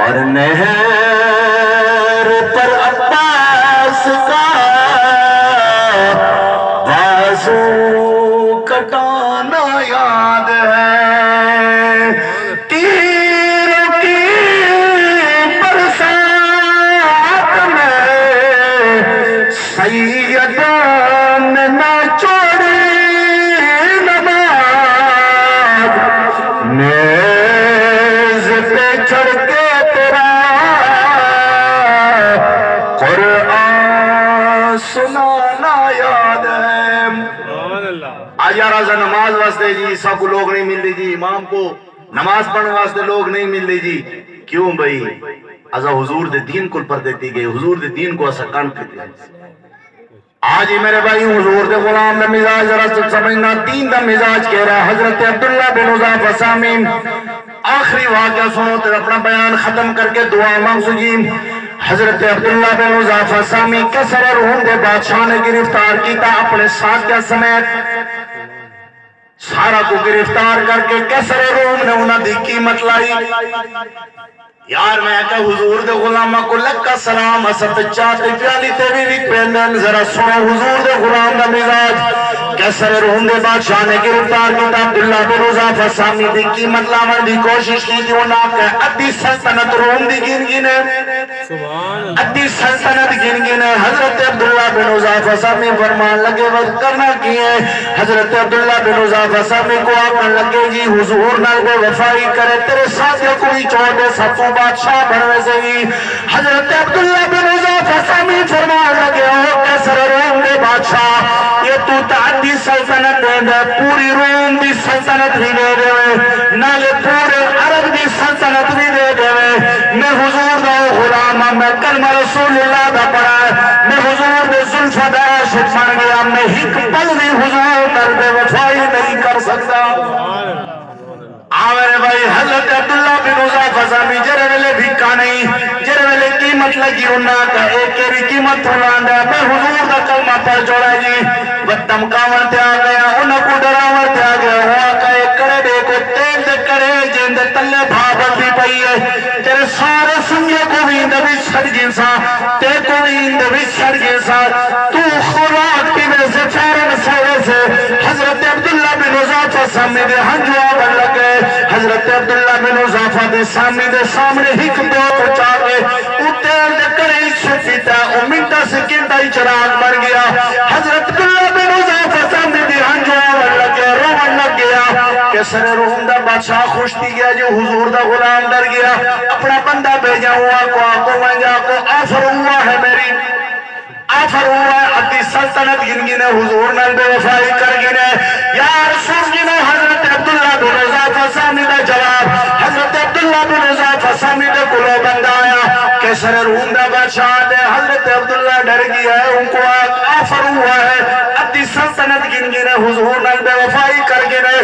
اور نہر پر عباس کا بازو کٹانا یاد ہے، تیر کی برسات میں سیدان نہ چھوڑی نماز، نیز پہ چڑھ کے تیرا قرآن سنانا یاد ہے۔ آج یار آزا نماز واسطے جی سب کو لوگ نہیں مل رہی جی، امام کو نماز پڑھنے واسطے لوگ نہیں مل رہی جی، کیوں بھئی؟ آزا حضور دے دین کو پر دیتی گئی، حضور دے دین کو ایسا کان کرتے ہیں۔ آج ہی میرے بھائی حضور دے غلام دا مزاج ذرا سمجھنا، دین دا مزاج کہہ رہا ہے۔ حضرت عبداللہ بن حذیفہ سامی آخری واقعہ سنو تو اپنا بیان ختم کر کے دعا مانگو جی۔ حضرت عبداللہ بن حذیفہ سامی کسر روم دے بادشاہ نے گرفتار کیتا اپنے ساتھ سمیت، سارا کو گرفتار کر کے کسر روم نے انہاں دی قیمت لائی۔ یار میں کہا حضور دے غلامہ کو لکا سلام اسد چاہتے پیالی تیوی بھی پیندن، ذرا سنو حضور دے غلام دا مزاج۔ کیسر روم دے بادشاہ نے گرفتار کیتا عبداللہ بن حذیفہ سامی دی قیمت لاون دی کوشش کی تھی، انہاں کہ ادھی سلطنت روم دی گن گنے، ادھی سلطنت گن گنے۔ حضرت عبداللہ بن حذیفہ سامی فرمان لگے وقت کرنا کیے، حضرت عبداللہ بن حذیفہ سامی کو آکن لگے جی حضور نال بے وفائی کرے، تیرے ساتھ یا کوئی چھوڑ دے ساتھوں بادشاہ بنوے سے ہی۔ حضرت عبداللہ بن حذیفہ سامی فرمان لگے ہو کیسر روم دے بادشاہ، یہ تو تعدی سلطنت دے دے، پوری روم دی سلطنت بھی دے دے، نالے پورے عرب دی سلطنت بھی دے دے۔ میں حضور دا غلام، میں کلمہ رسول اللہ دا پڑھا ہے، میں حضور دے زلفہ دا عاشق بن گیا، میں ایک پل بھی حضور در بے وفائی نہیں کر سکتا۔ آوے بھائی حضرت عبداللہ بن حذیفہ سامی جرے ویلے بھیکا نہیں، جرے ویلے قیمت لگی انہاں کا ایک کیری قیمت پھولان دے، میں حضور دا کلمہ پڑھ جوڑا جی، بدم کامن تے آ گیا، انہاں کو ڈراور تے آ گیا، ہوا کا ایک کرے دے کو تیل دے کرے جن دے تلے بھابت بھی پئی ہے، تیرے سارے سنگے کو بھی اندہ بھی چھڑ جنسا، تے کو بھی اندہ بھی چھڑ جنسا، تو خوراک پینے سے فیرن سوڑے سے حضرت عبداللہ بن حذیفہ سامی دے ہنجوا بن لگے۔ حضرت عبداللہ بن حذیفہ دے سامی دے سامنے ہک دو پچا کے اتیل دے کرے سے پیتا، منٹا سکنٹا ہی چراغ مر گیا۔ حضرت عبداللہ بن حذیفہ سامی دے ہنجوا بن لگے، رومن لگ گیا۔ کیسر روم دا بادشاہ خوش تھی گیا جو حضور دا غلام ڈر گیا، اپنا بندہ بھیجا ہوا کو آکو منجا کو آفر ہوا ہے میری، آفر ہوا ہے ادھی سلطنت گن گنے، حضور نال بے وفائی کر گنے۔ یا رسول گنے حضرت عبداللہ بن حذیفہ سامی دا جواب، حضرت عبداللہ بن حذیفہ سامی دے کلو بند آیا، کیسر روم دا بادشاہ دے حضرت عبداللہ ڈر گیا ہے، ان کو آفر ہوا ہے ادھی سلطنت گن گنے، حضور نال بے وفائی کر گنے۔